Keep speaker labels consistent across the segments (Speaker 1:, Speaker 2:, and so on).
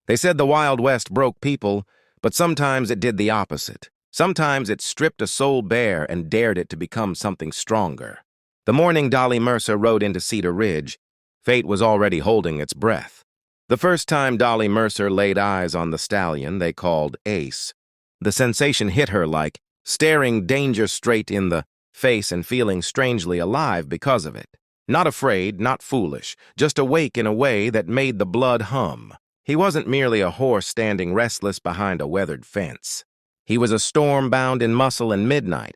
Speaker 1: They said the Wild West broke people, but sometimes it did the opposite. Sometimes it stripped a soul bare and dared it to become something stronger. The morning Dolly Mercer rode into Cedar Ridge, fate was already holding its breath. The first time Dolly Mercer laid eyes on the stallion they called Ace, the sensation hit her like staring danger straight in the face and feeling strangely alive because of it. Not afraid, not foolish, just awake in a way that made the blood hum. He wasn't merely a horse standing restless behind a weathered fence. He was a storm bound in muscle and midnight,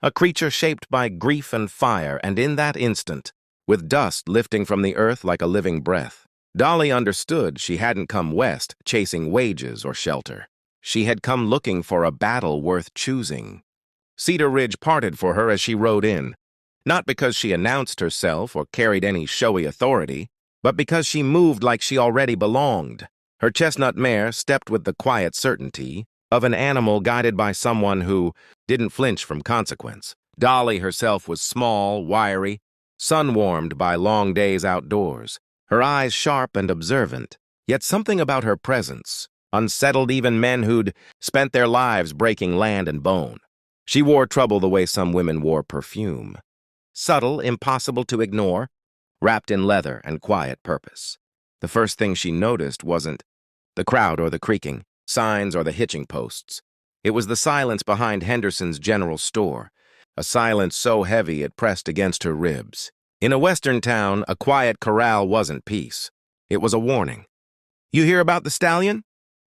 Speaker 1: a creature shaped by grief and fire, and in that instant, with dust lifting from the earth like a living breath, Dolly understood she hadn't come west chasing wages or shelter. She had come looking for a battle worth choosing. Cedar Ridge parted for her as she rode in, not because she announced herself or carried any showy authority, but because she moved like she already belonged. Her chestnut mare stepped with the quiet certainty of an animal guided by someone who didn't flinch from consequence. Dolly herself was small, wiry, sun-warmed by long days outdoors, her eyes sharp and observant, yet something about her presence unsettled even men who'd spent their lives breaking land and bone. She wore trouble the way some women wore perfume. Subtle, impossible to ignore, wrapped in leather and quiet purpose. The first thing she noticed wasn't the crowd or the creaking, signs or the hitching posts. It was the silence behind Henderson's general store, a silence so heavy it pressed against her ribs. In a western town, a quiet corral wasn't peace. It was a warning. "You hear about the stallion?"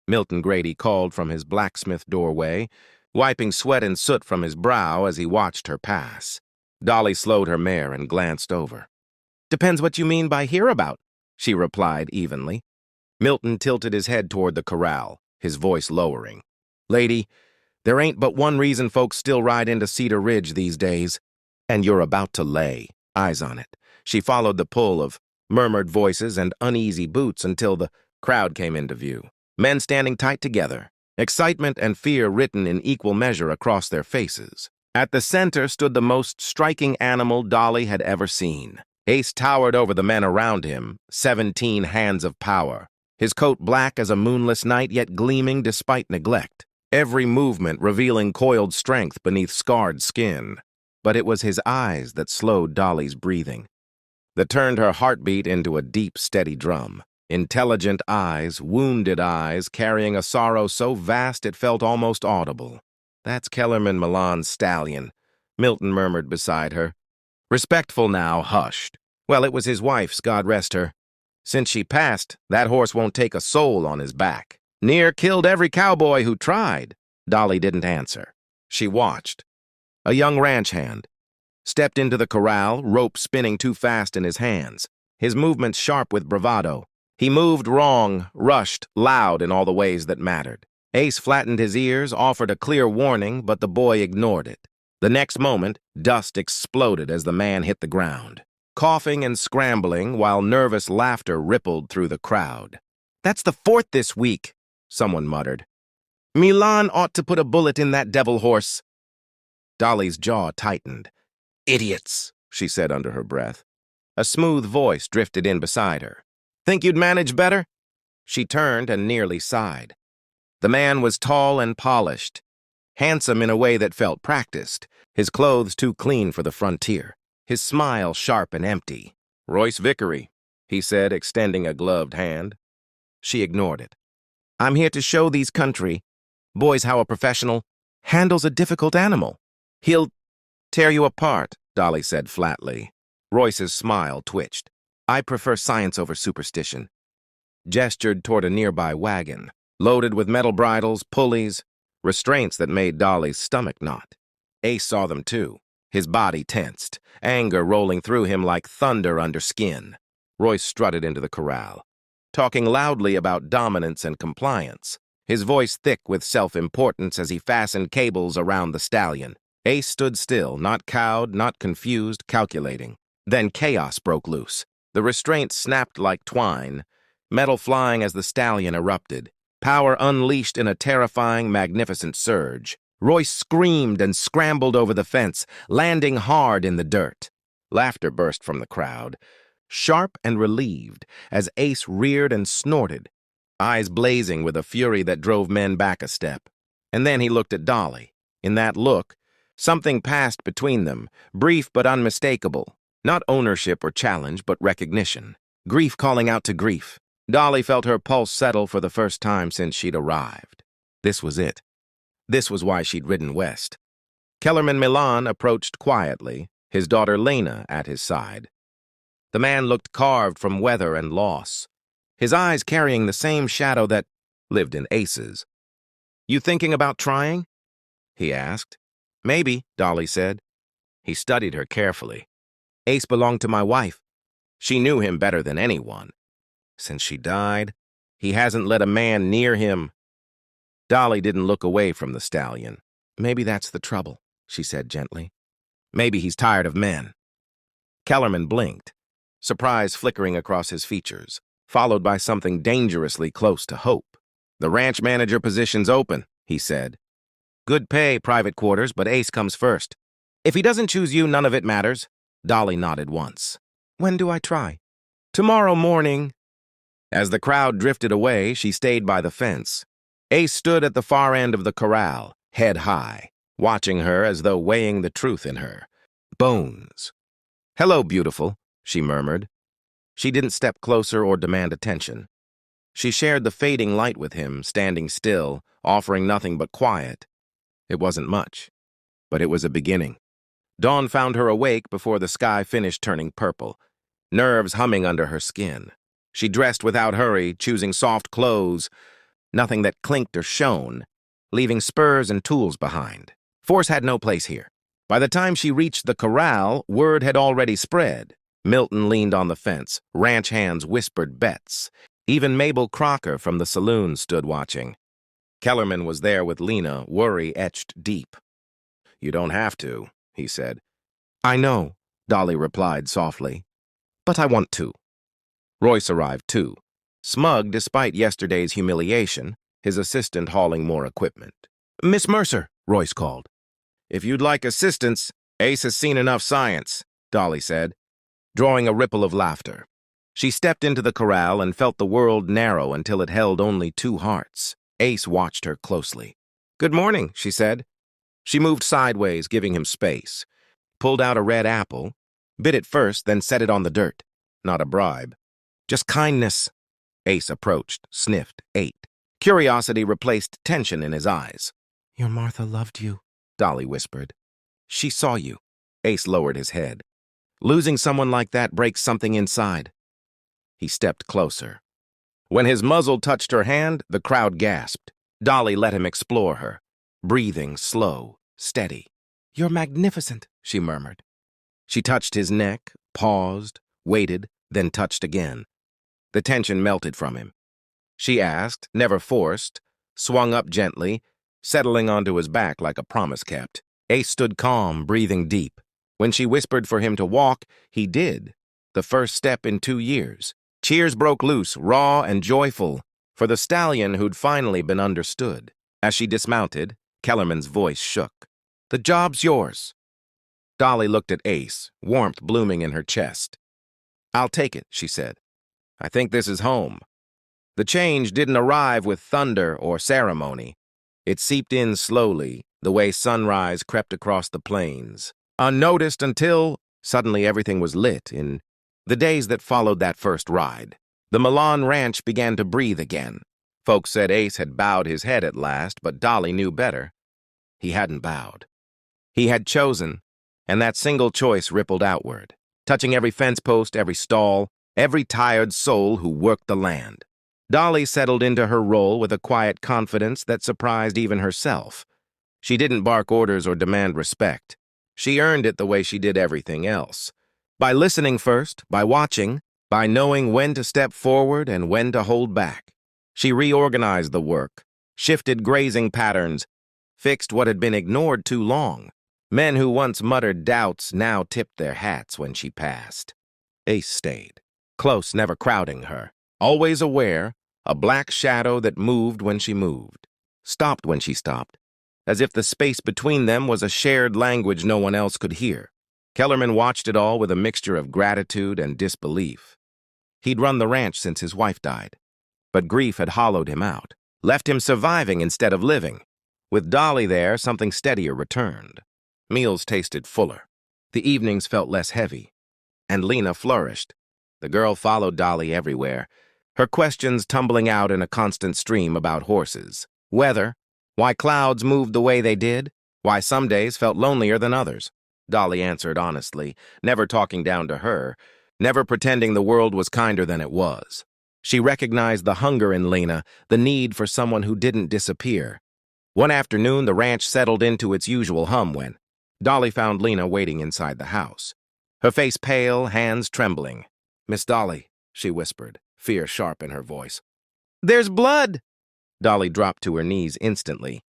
Speaker 1: Milton Grady called from his blacksmith doorway, wiping sweat and soot from his brow as he watched her pass. Dolly slowed her mare and glanced over. "Depends what you mean by hear about," she replied evenly. Milton tilted his head toward the corral, his voice lowering. "Lady, there ain't but one reason folks still ride into Cedar Ridge these days, and you're about to lay eyes on it." She followed the pull of murmured voices and uneasy boots until the crowd came into view. Men standing tight together, excitement and fear written in equal measure across their faces. At the center stood the most striking animal Dolly had ever seen. Ace towered over the men around him, 17 hands of power. His coat black as a moonless night, yet gleaming despite neglect. Every movement revealing coiled strength beneath scarred skin. But it was his eyes that slowed Dolly's breathing, that turned her heartbeat into a deep, steady drum. Intelligent eyes, wounded eyes, carrying a sorrow so vast it felt almost audible. "That's Kellerman Milan's stallion," Milton murmured beside her. Respectful now, hushed. "Well, it was his wife's, God rest her. Since she passed, that horse won't take a soul on his back. Near killed every cowboy who tried." Dolly didn't answer. She watched. A young ranch hand stepped into the corral, rope spinning too fast in his hands, his movements sharp with bravado. He moved wrong, rushed, loud in all the ways that mattered. Ace flattened his ears, offered a clear warning, but the boy ignored it. The next moment, dust exploded as the man hit the ground, coughing and scrambling while nervous laughter rippled through the crowd. "That's the fourth this week," someone muttered. "Milan ought to put a bullet in that devil horse." Dolly's jaw tightened. "Idiots," she said under her breath. A smooth voice drifted in beside her. "Think you'd manage better?" She turned and nearly sighed. The man was tall and polished, handsome in a way that felt practiced, his clothes too clean for the frontier, his smile sharp and empty. "Royce Vickery," he said, extending a gloved hand. She ignored it. "I'm here to show these country boys how a professional handles a difficult animal. He'll tear you apart," Dolly said flatly. Royce's smile twitched. "I prefer science over superstition." Gestured toward a nearby wagon, loaded with metal bridles, pulleys, restraints that made Dolly's stomach knot. Ace saw them too, his body tensed, anger rolling through him like thunder under skin. Royce strutted into the corral, talking loudly about dominance and compliance, his voice thick with self-importance as he fastened cables around the stallion. Ace stood still, not cowed, not confused, calculating. Then chaos broke loose. The restraints snapped like twine, metal flying as the stallion erupted, power unleashed in a terrifying, magnificent surge. Royce screamed and scrambled over the fence, landing hard in the dirt. Laughter burst from the crowd, sharp and relieved, as Ace reared and snorted, eyes blazing with a fury that drove men back a step. And then he looked at Dolly. In that look, something passed between them, brief but unmistakable. Not ownership or challenge, but recognition. Grief calling out to grief. Dolly felt her pulse settle for the first time since she'd arrived. This was it. This was why she'd ridden west. Kellerman Milan approached quietly, his daughter Lena at his side. The man looked carved from weather and loss, his eyes carrying the same shadow that lived in Ace's. "You thinking about trying?" he asked. "Maybe," Dolly said. He studied her carefully. "Ace belonged to my wife. She knew him better than anyone. Since she died, he hasn't let a man near him." Dolly didn't look away from the stallion. "Maybe that's the trouble," she said gently. "Maybe he's tired of men." Kellerman blinked, surprise flickering across his features, followed by something dangerously close to hope. "The ranch manager position's open," he said. "Good pay, private quarters, but Ace comes first. If he doesn't choose you, none of it matters." Dolly nodded once. "When do I try?" "Tomorrow morning." As the crowd drifted away, she stayed by the fence. Ace stood at the far end of the corral, head high, watching her as though weighing the truth in her. Bones. "Hello, beautiful," she murmured. She didn't step closer or demand attention. She shared the fading light with him, standing still, offering nothing but quiet. It wasn't much, but it was a beginning. Dawn found her awake before the sky finished turning purple, nerves humming under her skin. She dressed without hurry, choosing soft clothes, nothing that clinked or shone, leaving spurs and tools behind. Force had no place here. By the time she reached the corral, word had already spread. Milton leaned on the fence. Ranch hands whispered bets. Even Mabel Crocker from the saloon stood watching. Kellerman was there with Lena, worry etched deep. "You don't have to," he said. "I know," Dolly replied softly. "But I want to." Royce arrived too, smug despite yesterday's humiliation, his assistant hauling more equipment. "Miss Mercer," Royce called. "If you'd like assistance, Ace has seen enough science," Dolly said, drawing a ripple of laughter. She stepped into the corral and felt the world narrow until it held only two hearts. Ace watched her closely. "Good morning," she said. She moved sideways, giving him space, pulled out a red apple, bit it first, then set it on the dirt. Not a bribe. Just kindness. Ace approached, sniffed, ate. Curiosity replaced tension in his eyes. "Your Martha loved you," Dolly whispered. "She saw you." Ace lowered his head. "Losing someone like that breaks something inside." He stepped closer. When his muzzle touched her hand, the crowd gasped. Dolly let him explore her, breathing slow, steady. "You're magnificent," she murmured. She touched his neck, paused, waited, then touched again. The tension melted from him. She asked, never forced, swung up gently, settling onto his back like a promise kept. Ace stood calm, breathing deep. When she whispered for him to walk, he did. The first step in 2 years. Cheers broke loose, raw and joyful, for the stallion who'd finally been understood. As she dismounted, Kellerman's voice shook. "The job's yours." Dolly looked at Ace, warmth blooming in her chest. "I'll take it," she said. "I think this is home." The change didn't arrive with thunder or ceremony. It seeped in slowly, the way sunrise crept across the plains, unnoticed until suddenly everything was lit in the days that followed that first ride. The Milan ranch began to breathe again. Folks said Ace had bowed his head at last, but Dolly knew better. He hadn't bowed. He had chosen, and that single choice rippled outward, touching every fence post, every stall, every tired soul who worked the land. Dolly settled into her role with a quiet confidence that surprised even herself. She didn't bark orders or demand respect. She earned it the way she did everything else. By listening first, by watching, by knowing when to step forward and when to hold back. She reorganized the work, shifted grazing patterns, fixed what had been ignored too long. Men who once muttered doubts now tipped their hats when she passed. Ace stayed, close, never crowding her, always aware, a black shadow that moved when she moved, stopped when she stopped, as if the space between them was a shared language no one else could hear. Kellerman watched it all with a mixture of gratitude and disbelief. He'd run the ranch since his wife died, but grief had hollowed him out, left him surviving instead of living. With Dolly there, something steadier returned. Meals tasted fuller. The evenings felt less heavy. And Lena flourished. The girl followed Dolly everywhere, her questions tumbling out in a constant stream about horses, weather, why clouds moved the way they did, why some days felt lonelier than others. Dolly answered honestly, never talking down to her, never pretending the world was kinder than it was. She recognized the hunger in Lena, the need for someone who didn't disappear. One afternoon, the ranch settled into its usual hum when Dolly found Lena waiting inside the house. Her face pale, hands trembling. "Miss Dolly," she whispered, fear sharp in her voice. "There's blood!" Dolly dropped to her knees instantly.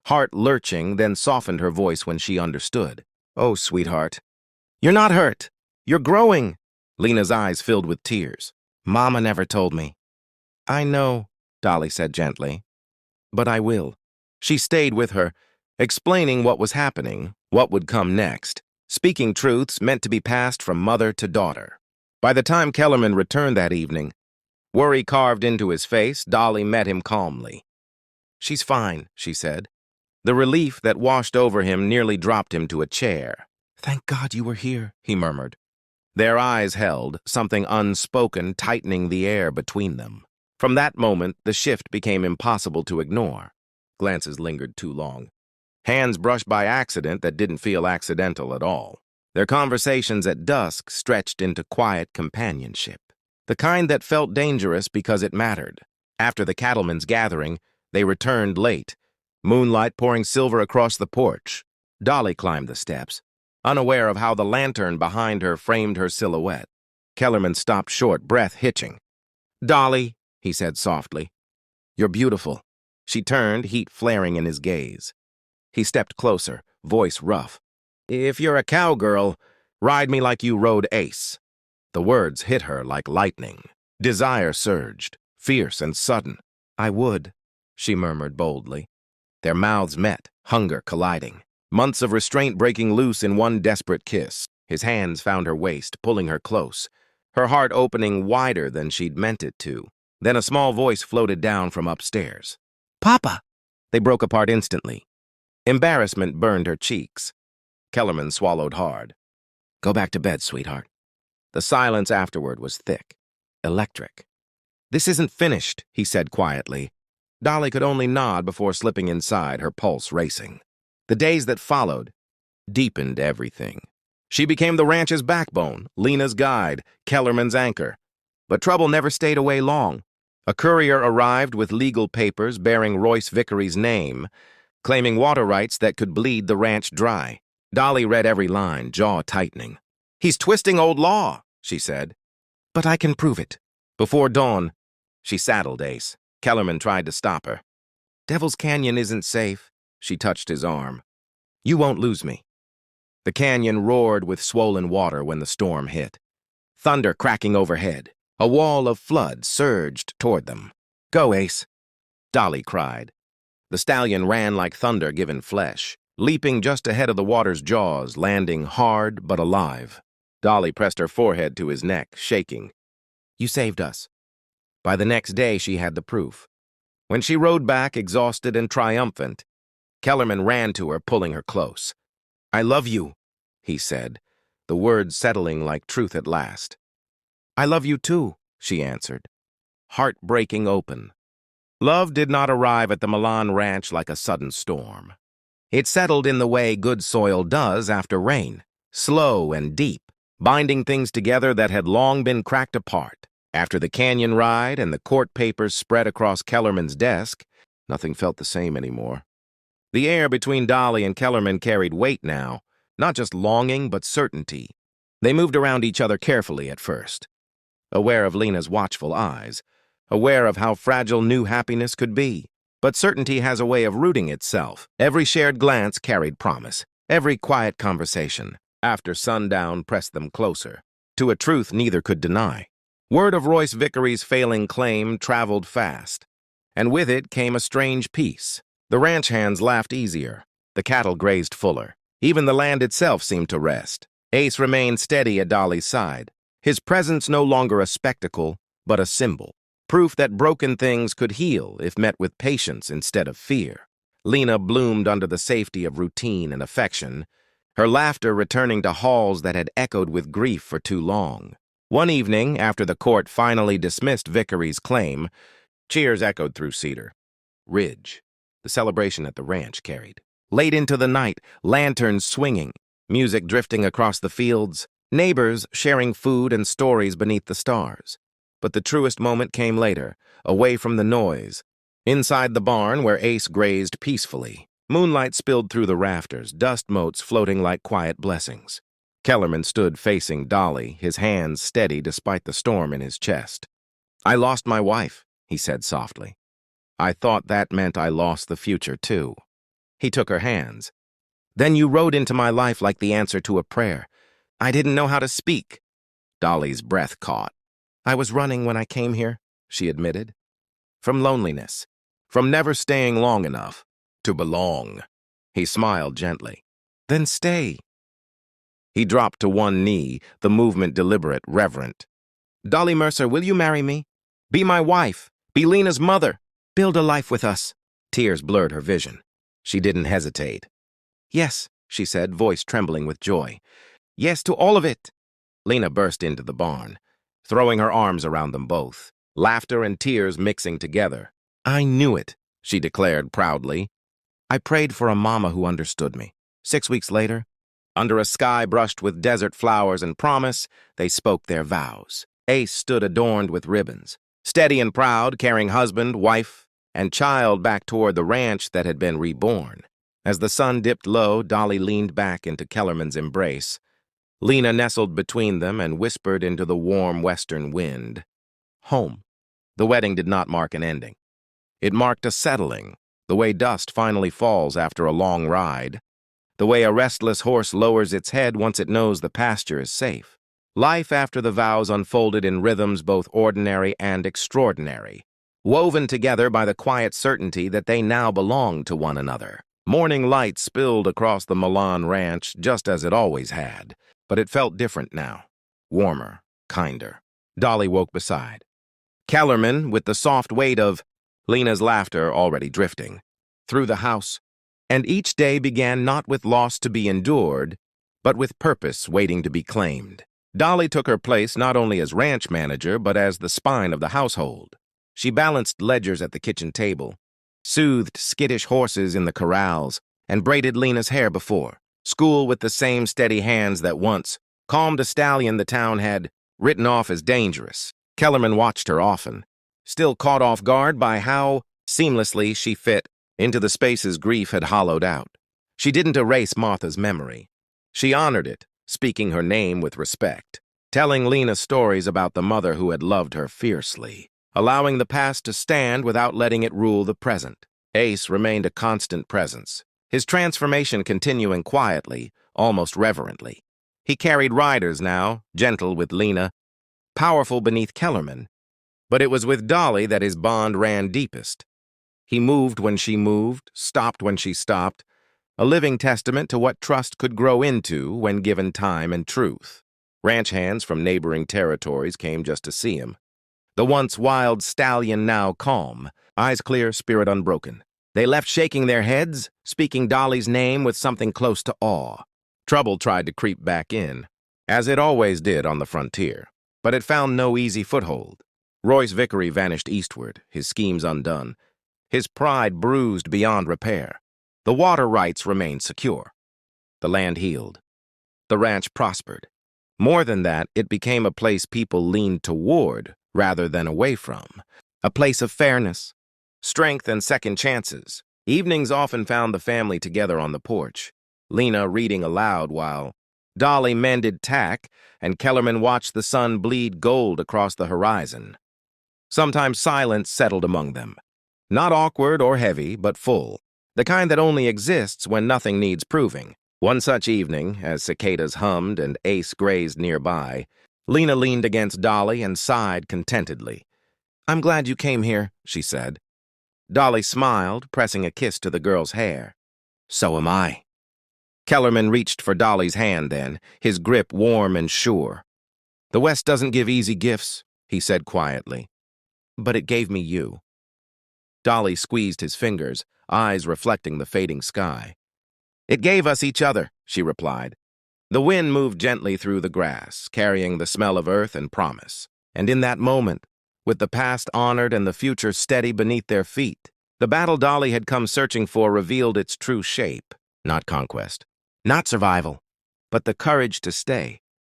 Speaker 1: Heart lurching, then softened her voice when she understood. "Oh, sweetheart. You're not hurt. You're growing." Lena's eyes filled with tears. "Mama never told me." "I know," Dolly said gently. "But I will." She stayed with her, explaining what was happening, what would come next, speaking truths meant to be passed from mother to daughter. By the time Kellerman returned that evening, worry carved into his face, Dolly met him calmly. "She's fine," she said. The relief that washed over him nearly dropped him to a chair. "Thank God you were here," he murmured. Their eyes held, something unspoken tightening the air between them. From that moment, the shift became impossible to ignore. Glances lingered too long. Hands brushed by accident that didn't feel accidental at all. Their conversations at dusk stretched into quiet companionship, the kind that felt dangerous because it mattered. After the cattlemen's gathering, they returned late, moonlight pouring silver across the porch. Dolly climbed the steps, unaware of how the lantern behind her framed her silhouette. Kellerman stopped short, breath hitching. "Dolly," he said softly, "you're beautiful." She turned, heat flaring in his gaze. He stepped closer, voice rough. "If you're a cowgirl, ride me like you rode Ace." The words hit her like lightning. Desire surged, fierce and sudden. "I would," she murmured boldly. Their mouths met, hunger colliding. Months of restraint breaking loose in one desperate kiss. His hands found her waist, pulling her close, her heart opening wider than she'd meant it to. Then a small voice floated down from upstairs. "Papa!" They broke apart instantly. Embarrassment burned her cheeks. Kellerman swallowed hard. "Go back to bed, sweetheart." The silence afterward was thick, electric. "This isn't finished," he said quietly. Dolly could only nod before slipping inside, her pulse racing. The days that followed deepened everything. She became the ranch's backbone, Lena's guide, Kellerman's anchor. But trouble never stayed away long. A courier arrived with legal papers bearing Royce Vickery's name, claiming water rights that could bleed the ranch dry. Dolly read every line, jaw tightening. "He's twisting old law," she said. "But I can prove it." Before dawn, she saddled Ace. Kellerman tried to stop her. "Devil's Canyon isn't safe." She touched his arm. "You won't lose me." The canyon roared with swollen water when the storm hit. Thunder cracking overhead. A wall of flood surged toward them. "Go, Ace," Dolly cried. The stallion ran like thunder given flesh, leaping just ahead of the water's jaws, landing hard but alive. Dolly pressed her forehead to his neck, shaking. "You saved us." By the next day, she had the proof. When she rode back, exhausted and triumphant, Kellerman ran to her, pulling her close. "I love you," he said, the words settling like truth at last. "I love you too," she answered, heart breaking open. Love did not arrive at the Milan ranch like a sudden storm. It settled in the way good soil does after rain, slow and deep, binding things together that had long been cracked apart. After the canyon ride and the court papers spread across Kellerman's desk, nothing felt the same anymore. The air between Dolly and Kellerman carried weight now, not just longing but certainty. They moved around each other carefully at first, aware of Lena's watchful eyes, aware of how fragile new happiness could be. But certainty has a way of rooting itself. Every shared glance carried promise. Every quiet conversation, after sundown, pressed them closer, to a truth neither could deny. Word of Royce Vickery's failing claim traveled fast, and with it came a strange peace. The ranch hands laughed easier. The cattle grazed fuller. Even the land itself seemed to rest. Ace remained steady at Dolly's side, his presence no longer a spectacle, but a symbol. Proof that broken things could heal if met with patience instead of fear. Lena bloomed under the safety of routine and affection, her laughter returning to halls that had echoed with grief for too long. One evening, after the court finally dismissed Vickery's claim, cheers echoed through Cedar Ridge. The celebration at the ranch carried. Late into the night, lanterns swinging, music drifting across the fields, neighbors sharing food and stories beneath the stars. But the truest moment came later, away from the noise. Inside the barn where Ace grazed peacefully, moonlight spilled through the rafters, dust motes floating like quiet blessings. Kellerman stood facing Dolly, his hands steady despite the storm in his chest. "I lost my wife," he said softly. "I thought that meant I lost the future, too." He took her hands. "Then you rode into my life like the answer to a prayer. I didn't know how to speak." Dolly's breath caught. "I was running when I came here," she admitted. "From loneliness. From never staying long enough to belong." He smiled gently. "Then stay." He dropped to one knee, the movement deliberate, reverent. "Dolly Mercer, will you marry me? Be my wife. Be Lena's mother. Build a life with us." Tears blurred her vision. She didn't hesitate. "Yes," she said, voice trembling with joy. "Yes to all of it." Lena burst into the barn, throwing her arms around them both, laughter and tears mixing together. "I knew it," she declared proudly. "I prayed for a mama who understood me." 6 weeks later, under a sky brushed with desert flowers and promise, they spoke their vows. Ace stood adorned with ribbons, steady and proud, carrying husband, wife, and child back toward the ranch that had been reborn. As the sun dipped low, Dolly leaned back into Kellerman's embrace. Lena nestled between them and whispered into the warm western wind. Home. The wedding did not mark an ending. It marked a settling, the way dust finally falls after a long ride, the way a restless horse lowers its head once it knows the pasture is safe. Life after the vows unfolded in rhythms both ordinary and extraordinary, woven together by the quiet certainty that they now belonged to one another. Morning light spilled across the Milan ranch just as it always had, but it felt different now, warmer, kinder. Dolly woke beside Kellerman with the soft weight of Lena's laughter already drifting through the house, and each day began not with loss to be endured, but with purpose waiting to be claimed. Dolly took her place not only as ranch manager, but as the spine of the household. She balanced ledgers at the kitchen table, soothed skittish horses in the corrals, and braided Lena's hair before. School with the same steady hands that once calmed a stallion the town had written off as dangerous. Kellerman watched her often, still caught off guard by how seamlessly she fit into the spaces grief had hollowed out. She didn't erase Martha's memory. She honored it, speaking her name with respect, telling Lena stories about the mother who had loved her fiercely, allowing the past to stand without letting it rule the present. Ace remained a constant presence, his transformation continuing quietly, almost reverently. He carried riders now, gentle with Lena, powerful beneath Kellerman, but it was with Dolly that his bond ran deepest. He moved when she moved, stopped when she stopped, a living testament to what trust could grow into when given time and truth. Ranch hands from neighboring territories came just to see him. The once wild stallion now calm, eyes clear, spirit unbroken. They left shaking their heads, speaking Dolly's name with something close to awe. Trouble tried to creep back in, as it always did on the frontier, but it found no easy foothold. Royce Vickery vanished eastward, his schemes undone, his pride bruised beyond repair. The water rights remained secure. The land healed. The ranch prospered. More than that, it became a place people leaned toward rather than away from. A place of fairness, strength, and second chances. Evenings often found the family together on the porch, Lena reading aloud while Dolly mended tack and Kellerman watched the sun bleed gold across the horizon. Sometimes silence settled among them. Not awkward or heavy, but full. The kind that only exists when nothing needs proving. One such evening, as cicadas hummed and Ace grazed nearby, Lena leaned against Dolly and sighed contentedly. "I'm glad you came here," she said. Dolly smiled, pressing a kiss to the girl's hair. "So am I." Kellerman reached for Dolly's hand then, his grip warm and sure. "The West doesn't give easy gifts," he said quietly. but it gave me you." Dolly squeezed his fingers, eyes reflecting the fading sky. "It gave us each other," she replied. The wind moved gently through the grass, carrying the smell of earth and promise. And in that moment, with the past honored and the future steady beneath their feet, the battle Dolly had come searching for revealed its true shape. Not conquest, not survival, but the courage to stay.